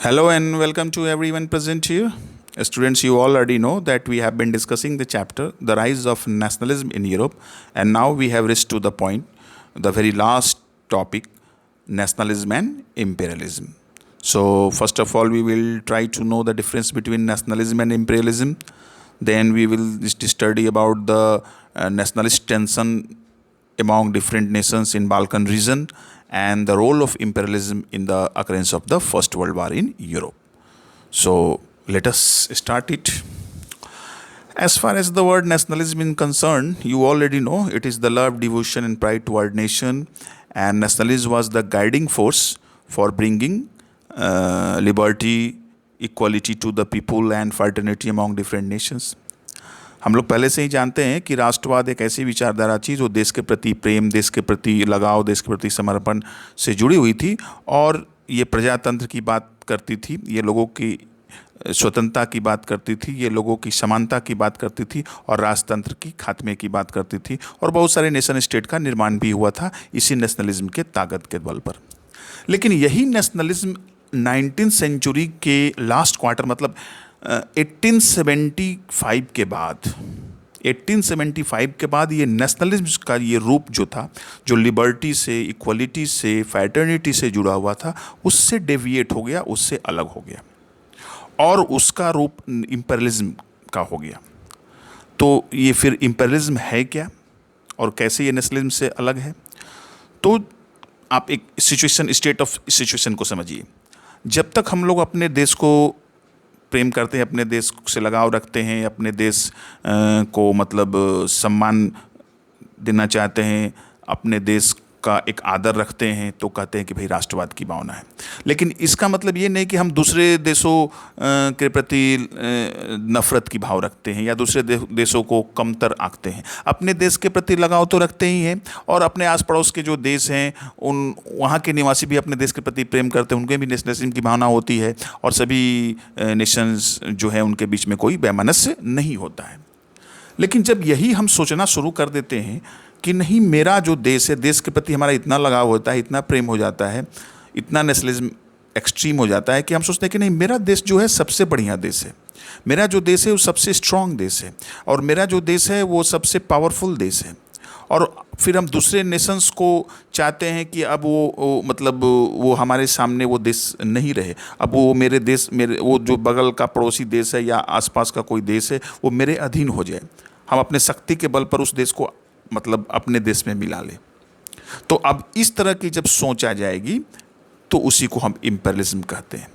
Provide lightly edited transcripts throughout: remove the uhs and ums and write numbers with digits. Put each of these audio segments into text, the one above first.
Hello and welcome to everyone present here. Students, you already know that we have been discussing the chapter, The Rise of Nationalism in Europe, and now we have reached to the point, the very last topic, nationalism and imperialism. So, first of all, we will try to know the difference between nationalism and imperialism. Then we will study about the nationalist tension among different nations in Balkan region and the role of imperialism in the occurrence of the First World War in Europe. So let us start it. As far as the word nationalism is concerned, you already know it is the love, devotion, and pride toward nation, and nationalism was the guiding force for bringing liberty, equality to the people, and fraternity among different nations. हम लोग पहले से ही जानते हैं कि राष्ट्रवाद एक ऐसी विचारधारा थी जो देश के प्रति प्रेम, देश के प्रति लगाव, देश के प्रति समर्पण से जुड़ी हुई थी और ये प्रजातंत्र की बात करती थी, ये लोगों की स्वतंत्रता की बात करती थी, ये लोगों की समानता की बात करती थी और राजतंत्र की खात्मे की बात करती थी और बहुत सारे नेशन स्टेट का निर्माण भी हुआ था इसी नेशनलिज्म के ताकत के बल पर। लेकिन यही नेशनलिज्म 19th सेंचुरी के लास्ट क्वार्टर मतलब 1875 के बाद 1875 के बाद ये नेशनलिज्म का ये रूप जो था, जो लिबर्टी से, इक्वलिटी से, फ्रैटर्निटी से जुड़ा हुआ था, उससे डेविएट हो गया, उससे अलग हो गया और उसका रूप इंपीरियलिज्म का हो गया। तो ये फिर इंपीरियलिज्म है क्या और कैसे ये नेशनलिज्म से अलग है? तो आप एक स्टेट ऑफ सिचुएशन को समझिए। जब तक हम लोग अपने देश को प्रेम करते हैं, अपने देश से लगाव रखते हैं, अपने देश को मतलब सम्मान देना चाहते हैं, अपने देश का एक आदर रखते हैं, तो कहते हैं कि भाई राष्ट्रवाद की भावना है। लेकिन इसका मतलब ये नहीं कि हम दूसरे देशों के प्रति नफरत की भाव रखते हैं या दूसरे देशों को कमतर आंकते हैं। अपने देश के प्रति लगाव तो रखते ही हैं और अपने आस पड़ोस के जो देश हैं उन वहाँ के निवासी भी अपने देश के प्रति प्रेम करते हैं, उनके भी नेशनलिज्म की भावना होती है और सभी नेशंस जो है उनके बीच में कोई वैमनस्य नहीं होता है। लेकिन जब यही हम सोचना शुरू कर देते हैं कि नहीं, मेरा जो देश है, देश के प्रति हमारा इतना लगाव होता है, इतना प्रेम हो जाता है, इतना नेशनलिज्म एक्सट्रीम हो जाता है कि हम सोचते हैं कि नहीं, मेरा देश जो है सबसे बढ़िया देश है, मेरा जो देश है वो सबसे स्ट्रांग देश है और मेरा जो देश है वो सबसे पावरफुल देश है। और फिर हम दूसरे नेशंस को चाहते हैं कि अब वो हमारे सामने वो देश नहीं रहे, अब वो मेरे वो जो बगल का पड़ोसी देश है या आसपास का कोई देश है वो मेरे अधीन हो जाए। हम अपने शक्ति के बल पर उस देश को मतलब अपने देश में मिला ले। तो अब इस तरह की जब सोच आ जाएगी तो उसी को हम इंपीरियलिज्म कहते हैं।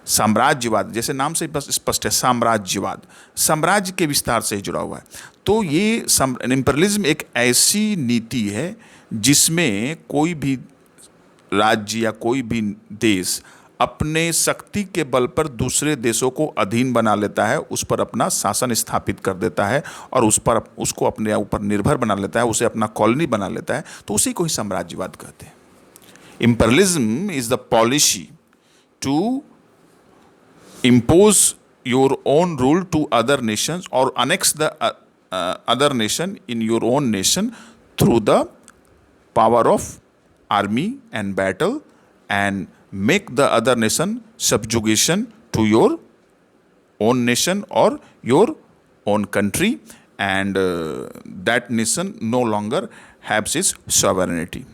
साम्राज्यवाद, जैसे नाम से स्पष्ट है, साम्राज्यवाद साम्राज्य के विस्तार से जुड़ा हुआ है। तो ये इंपीरियलिज्म एक ऐसी नीति है जिसमें कोई भी राज्य या कोई भी देश अपने शक्ति के बल पर दूसरे देशों को अधीन बना लेता है, उस पर अपना शासन स्थापित कर देता है और उसको अपने ऊपर निर्भर बना लेता है, उसे अपना कॉलोनी बना लेता है, तो उसी को ही साम्राज्यवाद कहते हैं। Imperialism is the policy to impose your own rule to other nations or annex the other nation in your own nation through the power of army and battle and make the other nation subjugation to your own nation or your own country and that nation no longer has its sovereignty।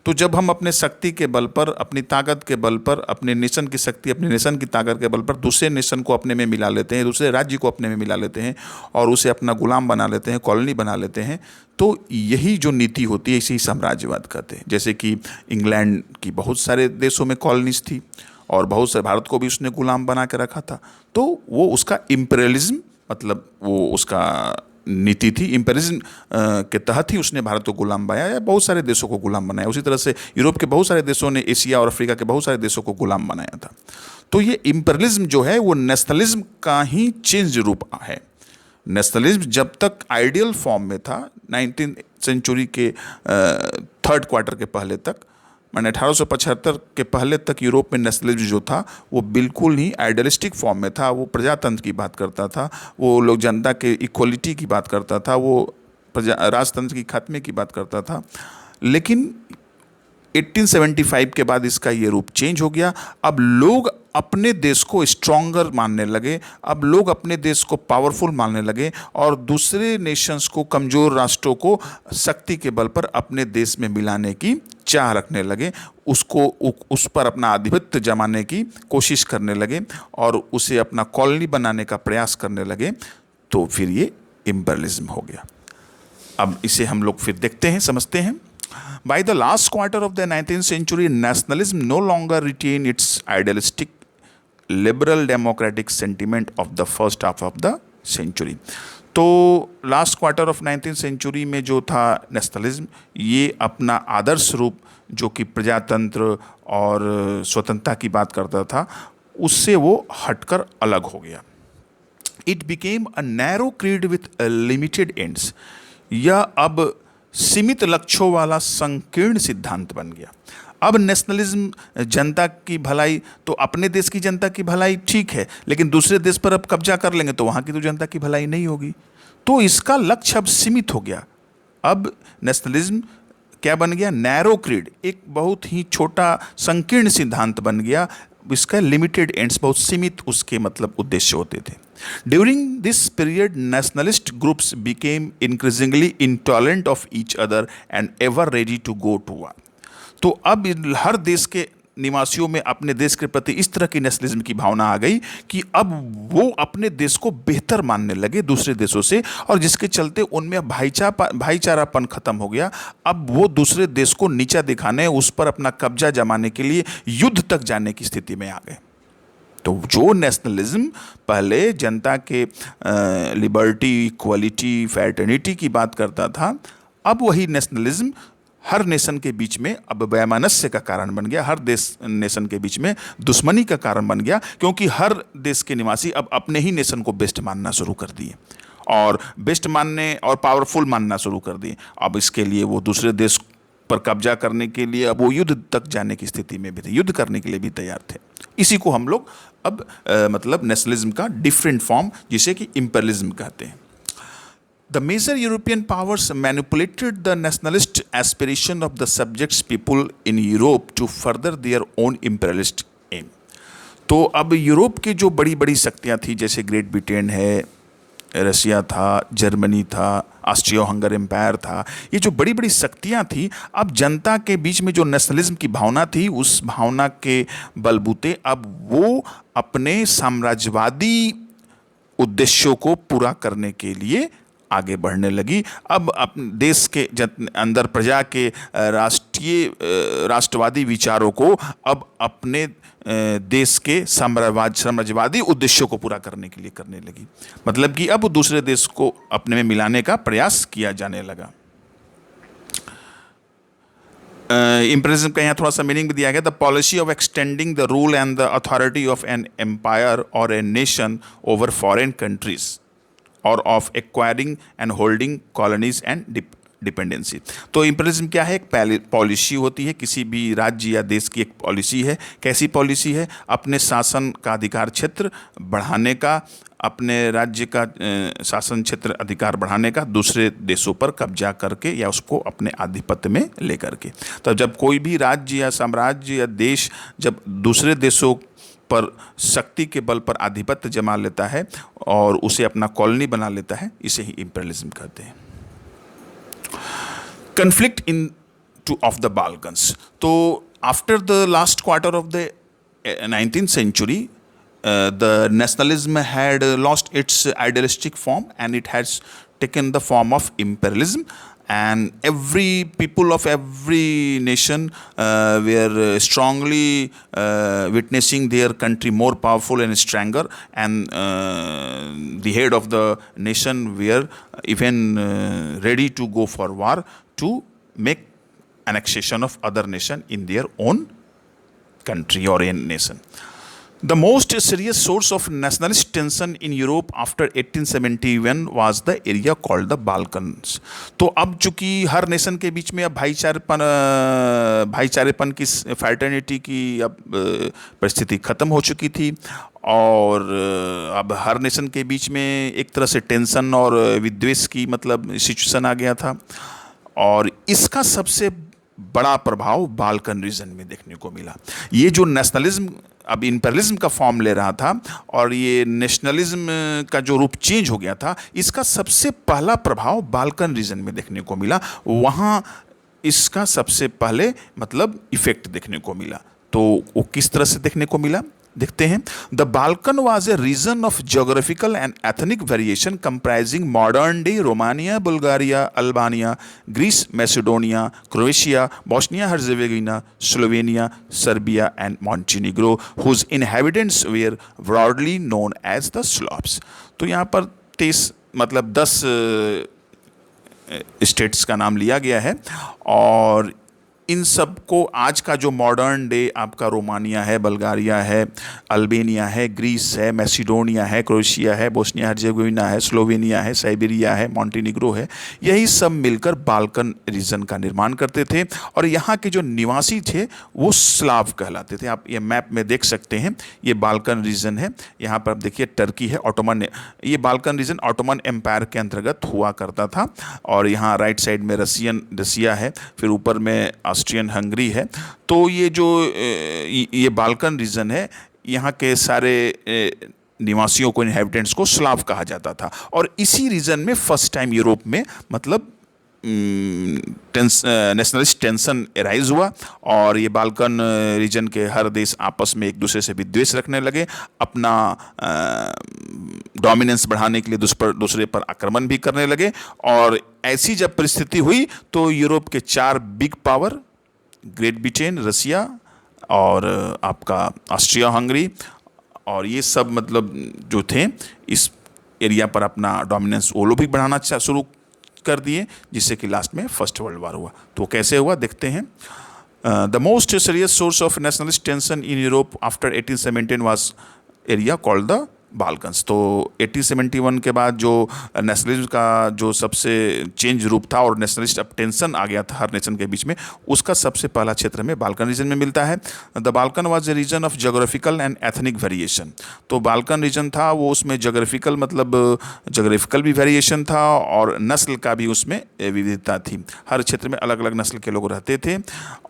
तो जब हम अपने शक्ति के बल पर, अपनी ताकत के बल पर, अपने नेशन की शक्ति, अपने नेशन की ताकत के बल पर दूसरे नेशन को अपने में मिला लेते हैं, दूसरे राज्य को अपने में मिला लेते हैं और उसे अपना गुलाम बना लेते हैं, कॉलोनी बना लेते हैं, तो यही जो नीति होती है इसे ही साम्राज्यवाद कहते हैं। जैसे कि इंग्लैंड की बहुत सारे देशों में कॉलोनीज थी और बहुत सारे, भारत को भी उसने गुलाम बना के रखा था, तो वो उसका इंपीरियलिज्म मतलब वो उसका नीति थी। इंपीरियलिज्म के तहत ही उसने भारत को गुलाम बनाया या बहुत सारे देशों को गुलाम बनाया। उसी तरह से यूरोप के बहुत सारे देशों ने एशिया और अफ्रीका के बहुत सारे देशों को गुलाम बनाया था। तो ये इंपीरियलिज्म जो है वो नेशनलिज्म का ही चेंज रूप है। नेशनलिज्म जब तक आइडियल फॉर्म में था 19th सेंचुरी के थर्ड क्वार्टर के पहले तक, मैंने 1875 के पहले तक यूरोप में नेशनलिज्म जो था वो बिल्कुल ही आइडियलिस्टिक फॉर्म में था। वो प्रजातंत्र की बात करता था, वो लोग जनता के इक्वलिटी की बात करता था, वो राजतंत्र की खात्मे की बात करता था। लेकिन 1875 के बाद इसका ये रूप चेंज हो गया। अब लोग अपने देश को स्ट्रॉन्गर मानने लगे, अब लोग अपने देश को पावरफुल मानने लगे और दूसरे नेशंस को, कमज़ोर राष्ट्रों को शक्ति के बल पर अपने देश में मिलाने की चाह रखने लगे, उस पर अपना आधिपत्य जमाने की कोशिश करने लगे और उसे अपना कॉलोनी बनाने का प्रयास करने लगे। तो फिर ये इम्पेरियलिज्म हो गया। अब इसे हम लोग फिर देखते हैं, समझते हैं। By the last quarter of the 19th century, nationalism no longer retained its idealistic liberal democratic sentiment of the first half of the century. तो last quarter of 19th century में जो था नेशनलिज्म, ये अपना आदर्श रूप जो कि प्रजातंत्र और स्वतंत्रता की बात करता था, उससे वो हटकर अलग हो गया। It became a narrow creed with limited ends. यह अब सीमित लक्ष्यों वाला संकीर्ण सिद्धांत बन गया। अब नेशनलिज्म जनता की भलाई, तो अपने देश की जनता की भलाई ठीक है, लेकिन दूसरे देश पर अब कब्जा कर लेंगे तो वहाँ की तो जनता की भलाई नहीं होगी। तो इसका लक्ष्य अब सीमित हो गया। अब नेशनलिज्म क्या बन गया? नैरो क्रीड, एक बहुत ही छोटा संकीर्ण सिद्धांत बन गया। इसका लिमिटेड एंड्स, बहुत सीमित उसके मतलब उद्देश्य होते थे। During this period, nationalist groups became increasingly intolerant of each other and ever ready to go to war. तो अब हर देश के निवासियों में अपने देश के प्रति इस तरह की नेशनलिज्म की भावना आ गई कि अब वो अपने देश को बेहतर मानने लगे दूसरे देशों से, और जिसके चलते उनमें भाईचारापन खत्म हो गया। अब वो दूसरे देश को नीचा दिखाने, उस पर अपना कब्जा जमाने के लिए युद्ध तक जाने की स्थिति में आ गए। तो जो नेशनलिज्म पहले जनता के लिबर्टी, इक्वलिटी, फ्रैटर्निटी की बात करता था, अब वही नेशनलिज्म हर नेशन के बीच में अब वैमनस्य का कारण बन गया, हर नेशन के बीच में दुश्मनी का कारण बन गया, क्योंकि हर देश के निवासी अब अपने ही नेशन को बेस्ट मानना शुरू कर दिए और बेस्ट मानने और पावरफुल मानना शुरू कर दिए। अब इसके लिए वो दूसरे देश पर कब्जा करने के लिए अब वो युद्ध तक जाने की स्थिति में भी थे, युद्ध करने के लिए भी तैयार थे। इसी को हम लोग अब मतलब नेशनलिज्म का डिफरेंट फॉर्म, जिसे कि इम्पेरियलिज्म कहते हैं। The major European powers manipulated the nationalist aspiration of the subjects people in Europe to further their own imperialist aim. तो अब यूरोप की जो बड़ी बड़ी शक्तियाँ थी, जैसे ग्रेट ब्रिटेन है, रशिया था, जर्मनी था, ऑस्ट्रियो हंगर एम्पायर था, ये जो बड़ी बड़ी शक्तियाँ थी, अब जनता के बीच में जो नेशनलिज्म की भावना थी, उस भावना के बलबूते अब वो अपने साम्राज्यवादी उद्देश्यों को पूरा करने के लिए आगे बढ़ने लगी। अब अपने देश के अंदर प्रजा के राष्ट्रवादी विचारों को अब अपने देश के साम्राज्यवादी उद्देश्यों को पूरा करने के लिए करने लगी। मतलब कि अब दूसरे देश को अपने में मिलाने का प्रयास किया जाने लगा। इम्पेरियलिज्म का यहाँ थोड़ा सा मीनिंग भी दिया गया। The policy of extending the rule and the authority of an empire or a nation over foreign countries or of acquiring and holding colonies and dependency. तो इम्पेरियलिज्म क्या है? एक पॉलिसी होती है, किसी भी राज्य या देश की एक पॉलिसी है। कैसी पॉलिसी है? अपने शासन का अधिकार क्षेत्र बढ़ाने का, अपने राज्य का शासन क्षेत्र अधिकार बढ़ाने का, दूसरे देशों पर कब्जा करके या उसको अपने आधिपत्य में लेकर के। तो जब कोई भी राज्य या साम्राज्य या देश जब दूसरे देशों पर शक्ति के बल पर आधिपत्य जमा लेता है और उसे अपना कॉलोनी बना लेता है, इसे ही इम्पेरियलिज्म कहते हैं। conflict of the Balkans. So after the last quarter of the 19th century, the nationalism had lost its idealistic form and it has taken the form of imperialism, and every people of every nation were strongly witnessing their country more powerful and stronger, and the head of the nation were even ready to go for war to make annexation of other nation in their own country or in nation. The most serious source of nationalist tension in Europe after 1871 was the area called the Balkans. तो अब चूंकि हर nation के बीच में अब भाईचारेपन की, fraternity की अब परिस्थिति खत्म हो चुकी थी और अब हर नेशन के बीच में एक तरह से टेंशन और विद्वेष की मतलब सिचुएशन आ गया था। और इसका सबसे बड़ा प्रभाव बाल्कन रीजन में देखने को मिला। ये जो नेशनलिज्म अब इंपीरियलिज्म का फॉर्म ले रहा था और ये नेशनलिज्म का जो रूप चेंज हो गया था, इसका सबसे पहला प्रभाव बाल्कन रीजन में देखने को मिला। वहाँ इसका सबसे पहले मतलब इफेक्ट देखने को मिला। तो वो किस तरह से देखने को मिला देखते हैं। The Balkan was a region of geographical and ethnic variation comprising modern day Romania, Bulgaria, Albania, Greece, Macedonia, Croatia, Bosnia Herzegovina, Slovenia, Serbia and Montenegro, whose inhabitants were broadly known as the Slavs. तो यहाँ पर 30 मतलब 10 states का नाम लिया गया है और इन सब को आज का जो मॉडर्न डे आपका रोमानिया है, बल्गारिया है, अल्बेनिया है, ग्रीस है, मैसिडोनिया है, क्रोएशिया है, बोस्निया हर्जेगोविना है, स्लोवेनिया है, साइबेरिया है, मॉन्टेनिग्रो है, यही सब मिलकर बाल्कन रीजन का निर्माण करते थे। और यहाँ के जो निवासी थे वो स्लाव कहलाते थे। आप ये मैप में देख सकते हैं, ये बाल्कन रीजन है। यहाँ पर आप देखिए टर्की है, ऑटोमन, ये बाल्कन रीजन ऑटोमन एम्पायर के अंतर्गत हुआ करता था। और यहाँ राइट साइड में रसिया है, फिर ऊपर में ऑस्ट्रियन हंगरी है। तो ये जो ये बाल्कन रीजन है, यहाँ के सारे निवासियों को, इनहेबिटेंट्स को स्लाव कहा जाता था। और इसी रीजन में फर्स्ट टाइम यूरोप में मतलब नेशनलिस्ट टेंशन एराइज हुआ और ये बाल्कन रीजन के हर देश आपस में एक दूसरे से विद्वेष रखने लगे, अपना डोमिनेंस बढ़ाने के लिए दूसरे पर आक्रमण भी करने लगे। और ऐसी जब परिस्थिति हुई तो यूरोप के 4 बिग पावर, ग्रेट ब्रिटेन, रसिया और आपका ऑस्ट्रिया हंगरी, और ये सब मतलब जो थे इस एरिया पर अपना डोमिनेंस वो लोग भी बढ़ाना शुरू कर दिए, जिससे कि लास्ट में फर्स्ट वर्ल्ड वॉर हुआ। तो कैसे हुआ देखते हैं। The most serious source of nationalist tension in Europe after 1817 was area called the Balkans. तो 1871 के बाद जो नेशनलिज्म का जो सबसे चेंज रूप था और नेशनलिस्ट अब टेंशन आ गया था हर नेशन के बीच में, उसका सबसे पहला क्षेत्र में बाल्कन रीजन में मिलता है। The Balkan was a region of geographical and ethnic variation. तो बाल्कन रीजन था वो, उसमें ज्योग्राफिकल मतलब ज्योग्राफिकल भी वेरिएशन था और नस्ल का भी उसमें विविधता थी। हर क्षेत्र में अलग अलग नस्ल के लोग रहते थे।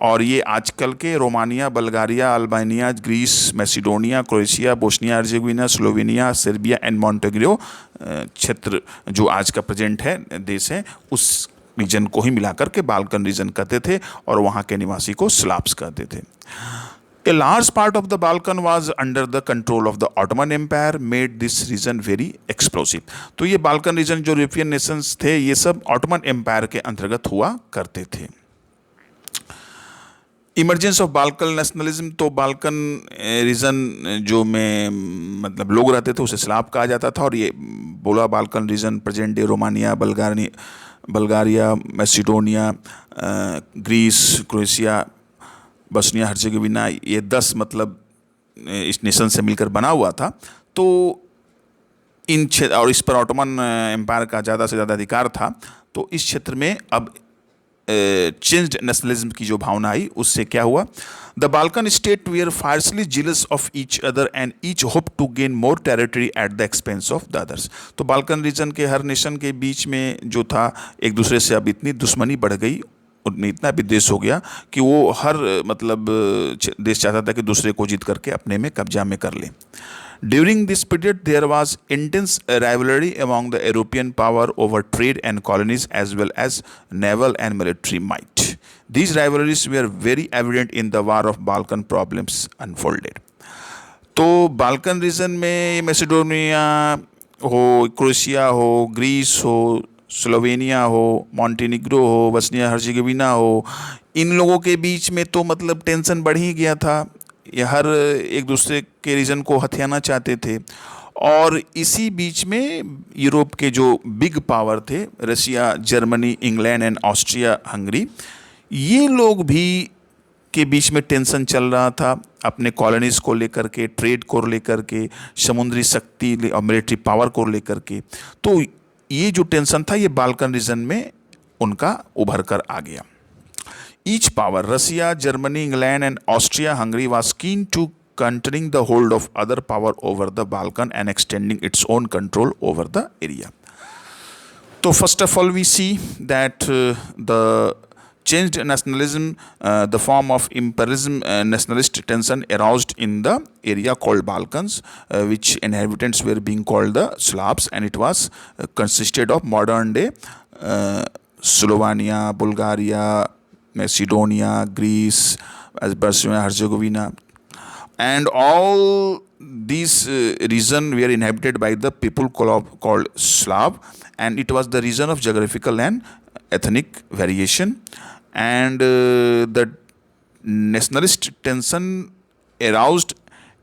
और ये आजकल के Romania, Bulgaria, Albania, Greece, Macedonia, Croatia, Bosnia Herzegovina, Slovenia, Serbia and Montenegro क्षेत्र जो आज का प्रेजेंट है देश है, उस रीजन को ही मिलाकर के बाल्कन रीजन कहते थे और वहाँ के निवासी को स्लाव्स कहते थे। A large part of the Balkan was under the control of the Ottoman Empire, made this region very explosive। तो ये बाल्कन रीजन जो यूरोपियन नेशंस थे ये सब ऑटोमन एम्पायर के अंतर्गत हुआ करते थे। इमरजेंस ऑफ बाल्कन नेशनलिज्म, तो बाल्कन रीजन जो में मतलब लोग रहते थे उसे स्लाव कहा जाता था। और ये बोला Balkan region present day Romania, Bulgaria, Macedonia, Greece, Croatia, Bosnia Herzegovina, ये 10 मतलब इस नेशन से मिलकर बना हुआ था। तो इन क्षेत्र और इस पर ऑटोमन एम्पायर का ज़्यादा से ज़्यादा अधिकार था। तो इस क्षेत्र में अब चेंज्ड नेशनलिज्म की जो भावना आई उससे क्या हुआ। The Balkan state were fiercely jealous of each other and each hope to gain more territory at the expense of the others. तो बाल्कन रीजन के हर नेशन के बीच में जो था एक दूसरे से अब इतनी दुश्मनी बढ़ गई, उनमें इतना विद्वेष हो गया कि वो हर मतलब देश चाहता था कि दूसरे को जीत करके अपने में कब्जा में कर ले। During this period, there was intense rivalry among the European power over trade and colonies as well as naval and military might. These rivalries were very evident in the War of Balkan problems unfolded. तो Balkan reason में मैसेडोनिया हो, Croatia हो, Greece हो, Slovenia हो, मॉन्टेनिग्रो हो, Bosnia Herzegovina हो, इन लोगों के बीच में तो मतलब टेंशन बढ़ ही गया था। ये हर एक दूसरे के रीजन को हथियाना चाहते थे। और इसी बीच में यूरोप के जो बिग पावर थे, Russia, Germany, England and Austria Hungary, ये लोग भी के बीच में टेंशन चल रहा था अपने कॉलोनीज़ को लेकर के, ट्रेड को लेकर के, समुद्री शक्ति और मिलिट्री पावर को लेकर के। तो ये जो टेंशन था ये बाल्कन रीजन में उनका उभर कर आ गया। Each power, Russia, Germany, England and Austria-Hungary, was keen to countering the hold of other power over the Balkan and extending its own control over the area. So first of all we see that the changed nationalism, the form of imperialism, nationalist tension aroused in the area called Balkans, which inhabitants were being called the Slavs, and it was consisted of modern day Slovenia, Bulgaria, Macedonia, Greece, Bosnia Herzegovina, and all these region were inhabited by the people called Slav, and it was the region of geographical and ethnic variation, and the nationalist tension aroused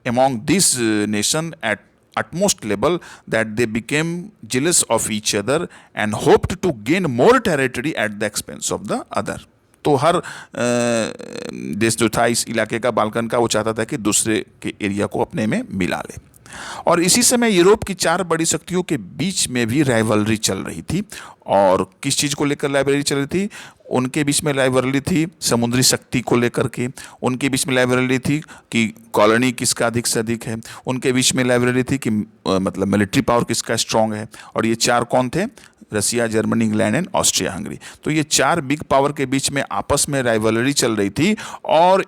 among this nation at utmost level that they became jealous of each other and hoped to gain more territory at the expense of the other. तो हर देश जो था इस इलाके का, Balkan का, वो चाहता था कि दूसरे के एरिया को अपने में मिला ले। और इसी समय यूरोप की 4 बड़ी शक्तियों के बीच में भी राइवलरी चल रही थी। और किस चीज़ को लेकर राइवलरी चल रही थी? उनके बीच में राइवलरी थी समुद्री शक्ति को लेकर के, उनके बीच में राइवलरी थी कि कॉलोनी किसका अधिक से अधिक है, उनके बीच में राइवलरी थी कि मतलब मिलिट्री पावर किसका स्ट्रांग है। और ये 4 कौन थे? Russia, Germany, England and Austria Hungary. तो ये 4 बिग पावर के बीच में आपस में राइवलरी चल रही थी, और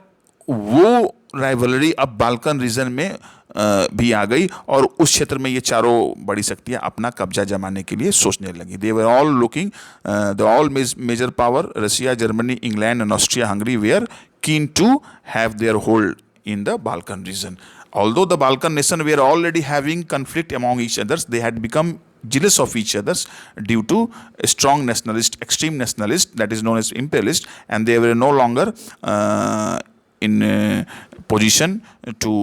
वो राइवलरी अब बाल्कन रीजन में भी आ गई, और उस क्षेत्र में ये चारों बड़ी शक्तियां अपना कब्जा जमाने के लिए सोचने लगी। They were all looking, the all major power Russia, Germany, England and Austria Hungary were keen to have their hold in the Balkan region. Although the Balkan nation were already having conflict among each others, they had become jealous of each others due to a strong nationalist, extreme nationalist, that is known as imperialist, and they were no longer in position to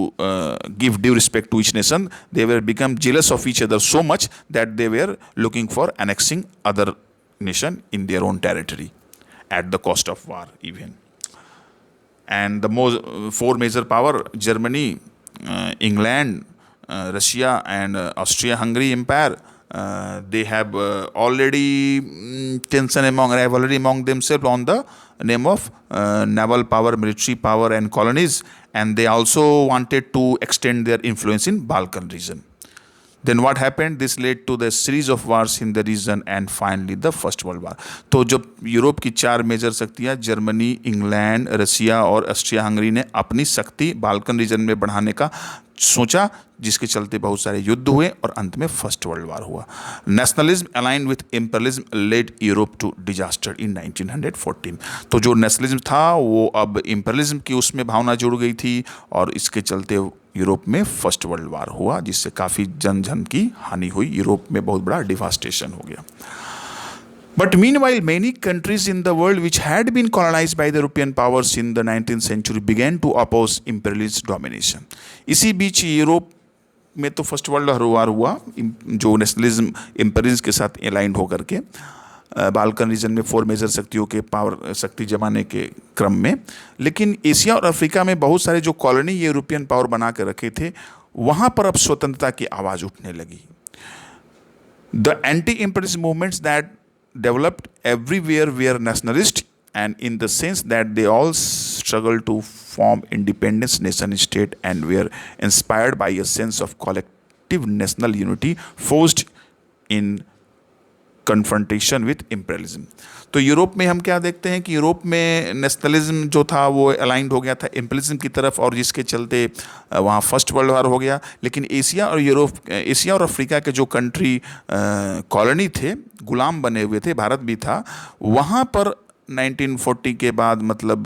give due respect to each nation. They were become jealous of each other so much that they were looking for annexing other nation in their own territory at the cost of war even. And the 4 major power, Germany, England, Russia and Austria-Hungary Empire, they have already tension among rivalry among themselves on the name of naval power, military power and colonies, and they also wanted to extend their influence in Balkan region. Then what happened? This led to the series of wars in the region and finally the First World War. तो जब Europe की 4 major शक्तियाँ Germany, England, रसिया और Austria Hungary ने अपनी शक्ति Balkan reason में बढ़ाने का सोचा, जिसके चलते बहुत सारे युद्ध हुए और अंत में फर्स्ट वर्ल्ड वार हुआ। Nationalism aligned with imperialism led Europe to disaster in 1914। तो जो नेशनलिज्म था वो अब इम्पेरियलिज्म की उसमें भावना जुड़ गई थी, और इसके चलते यूरोप में फर्स्ट वर्ल्ड वार हुआ, जिससे काफ़ी जन की हानि हुई, यूरोप में बहुत बड़ा डिवास्टेशन हो गया। But meanwhile, many countries in the world which had been colonized by the European powers in the 19th century began to oppose imperialist domination. इसी बीच यूरोप में तो फर्स्ट वर्ल्ड वार हुआ, जो नेशनलिज्म इम्पेरियलिज्म के साथ aligned होकर के Balkan reason में 4 मेजर शक्तियों के पावर शक्ति जमाने के क्रम में। लेकिन एशिया और अफ्रीका में बहुत सारे जो कॉलोनी ये यूरोपियन पावर बना के रखे थे, वहाँ पर अब स्वतंत्रता की आवाज़ उठने लगी। The anti imperialist movements that developed everywhere were nationalist, and in the sense that they all struggled to form independent nation state and were inspired by a sense of collective national unity forced in confrontation with imperialism. तो Europe में हम क्या देखते हैं कि Europe में nationalism जो था वो अलाइंड हो गया था इम्पेरियलिज्म की तरफ, और जिसके चलते वहाँ फर्स्ट वर्ल्ड वार हो गया। लेकिन एशिया और अफ्रीका के जो कंट्री कॉलोनी थे, गुलाम बने हुए थे, भारत भी था, वहाँ पर 1940 के बाद मतलब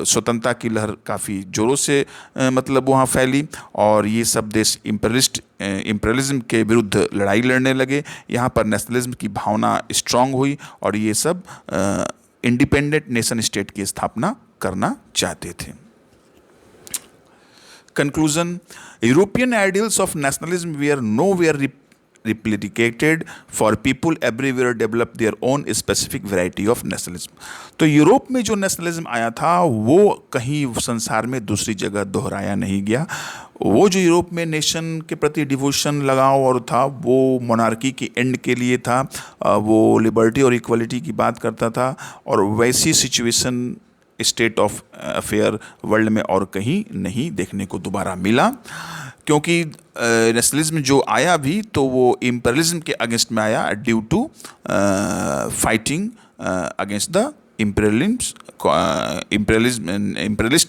स्वतंत्रता की लहर काफ़ी ज़ोरों से मतलब वहाँ फैली, और ये सब देश इम्पेरियलिज्म के विरुद्ध लड़ाई लड़ने लगे। यहाँ पर नेशनलिज्म की भावना स्ट्रांग हुई, और ये सब इंडिपेंडेंट नेशन स्टेट की स्थापना करना चाहते थे। Conclusion: European ideals of nationalism were nowhere replicated, for people everywhere developed their own specific variety of nationalism. तो यूरोप में जो नेशनलिज्म आया था वो कहीं संसार में दूसरी जगह दोहराया नहीं गया। वो जो यूरोप में नेशन के प्रति डिवोशन लगाव और था, वो मोनार्की की एंड के लिए था, वो लिबर्टी और इक्वलिटी की बात करता था, और वैसी situation state of affair world में और कहीं नहीं देखने को दोबारा मिला। क्योंकि नेशनलिज्म जो आया भी तो वो इम्पेरियलिज्म के अगेंस्ट में आया, due to fighting against the imperialist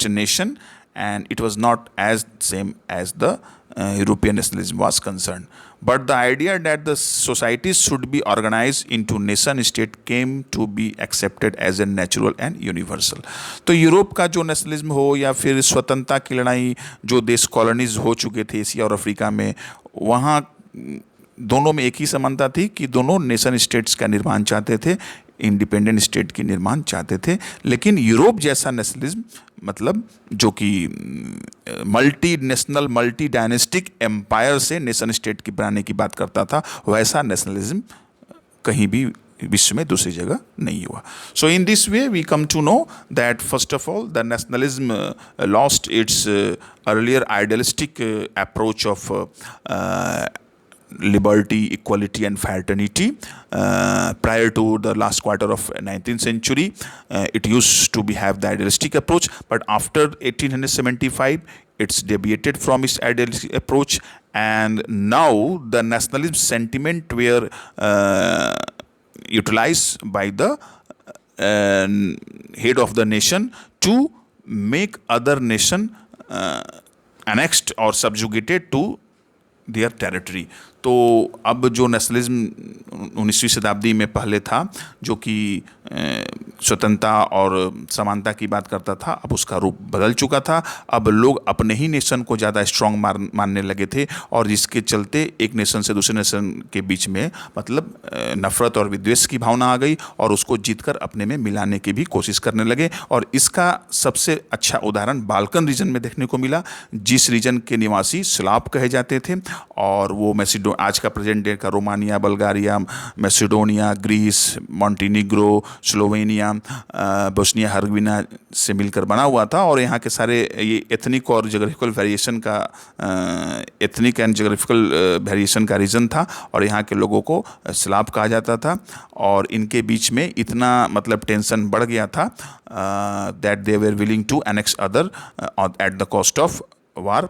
nation, and it was not as same as the European nationalism was concerned. But the idea that the societies should be organized into nation state came to be accepted as a natural and universal. तो Europe का जो nationalism हो या फिर स्वतंत्रता की लड़ाई, जो देश कॉलोनीज हो चुके थे एशिया और अफ्रीका में, वहाँ दोनों में एक ही समानता थी कि दोनों नेशन स्टेट्स का निर्माण चाहते थे, इंडिपेंडेंट स्टेट की निर्माण चाहते थे. लेकिन यूरोप जैसा नेशनलिज्म, मतलब जो कि multi national multi dynastic empire से नेशन स्टेट की बनाने की बात करता था, वैसा नेशनलिज्म कहीं भी विश्व में दूसरी जगह नहीं हुआ. So in this way we come to know that first of all the nationalism lost its earlier idealistic approach of liberty, equality and fraternity. Prior to the last quarter of 19th century, it used to have the idealistic approach, but after 1875 it's deviated from its idealistic approach, and now the nationalism sentiment were utilized by the head of the nation to make other nation annexed or subjugated to their territory. तो अब जो nationalism 19वीं शताब्दी में पहले था, जो कि स्वतंत्रता और समानता की बात करता था, अब उसका रूप बदल चुका था. अब लोग अपने ही नेशन को ज़्यादा स्ट्रांग मानने लगे थे, और जिसके चलते एक नेशन से दूसरे नेशन के बीच में मतलब नफरत और विद्वेष की भावना आ गई, और उसको जीतकर अपने में मिलाने की भी कोशिश करने लगे. और इसका सबसे अच्छा उदाहरण बाल्कन रीजन में देखने को मिला, जिस रीजन के निवासी स्लाव कहे जाते थे, और वो आज का प्रेजेंट डे का Romania, Bulgaria, Macedonia, Greece, Montenegro, Slovenia, Bosnia Herzegovina से मिलकर बना हुआ था. और यहाँ के सारे ये एथनिक और जोग्राफिकल वेरिएशन का एथनिक एंड जोग्राफिकल वेरिएशन का रीजन था, और यहाँ के लोगों को स्लाव कहा जाता था. और इनके बीच में इतना मतलब टेंशन बढ़ गया था that they were willing to annex other at the cost of war.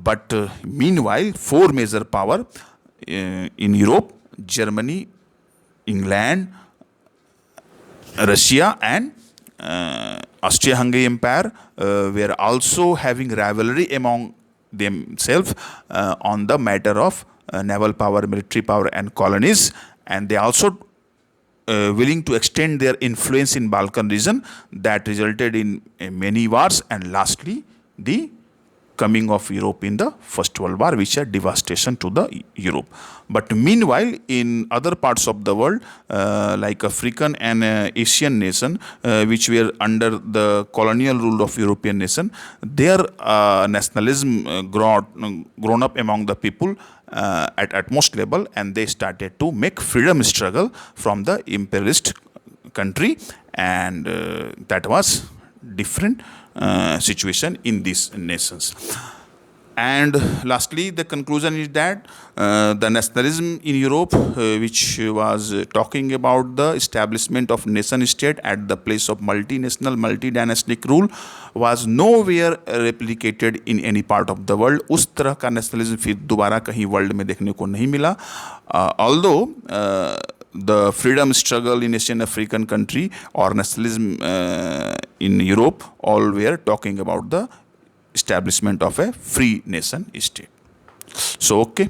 But meanwhile, four major power in Europe, Germany, England, Russia and Austria-Hungary Empire were also having rivalry among themselves on the matter of naval power, military power and colonies, and they also willing to extend their influence in Balkan region, that resulted in many wars, and lastly the coming of Europe in the First World War, which had devastation to the Europe. But meanwhile, in other parts of the world, like African and Asian nation, which were under the colonial rule of European nation, their nationalism grown up among the people at utmost level, and they started to make freedom struggle from the imperialist country, and that was different situation in these nations. And lastly, the conclusion is that the nationalism in Europe, which was talking about the establishment of nation state at the place of multinational, multi-dynastic rule, was nowhere replicated in any part of the world. उस तरह का nationalism फिर दोबारा कहीं world में देखने को नहीं मिला. Although the freedom struggle in Asian African country or nationalism in Europe, all were talking about the establishment of a free nation state. So okay.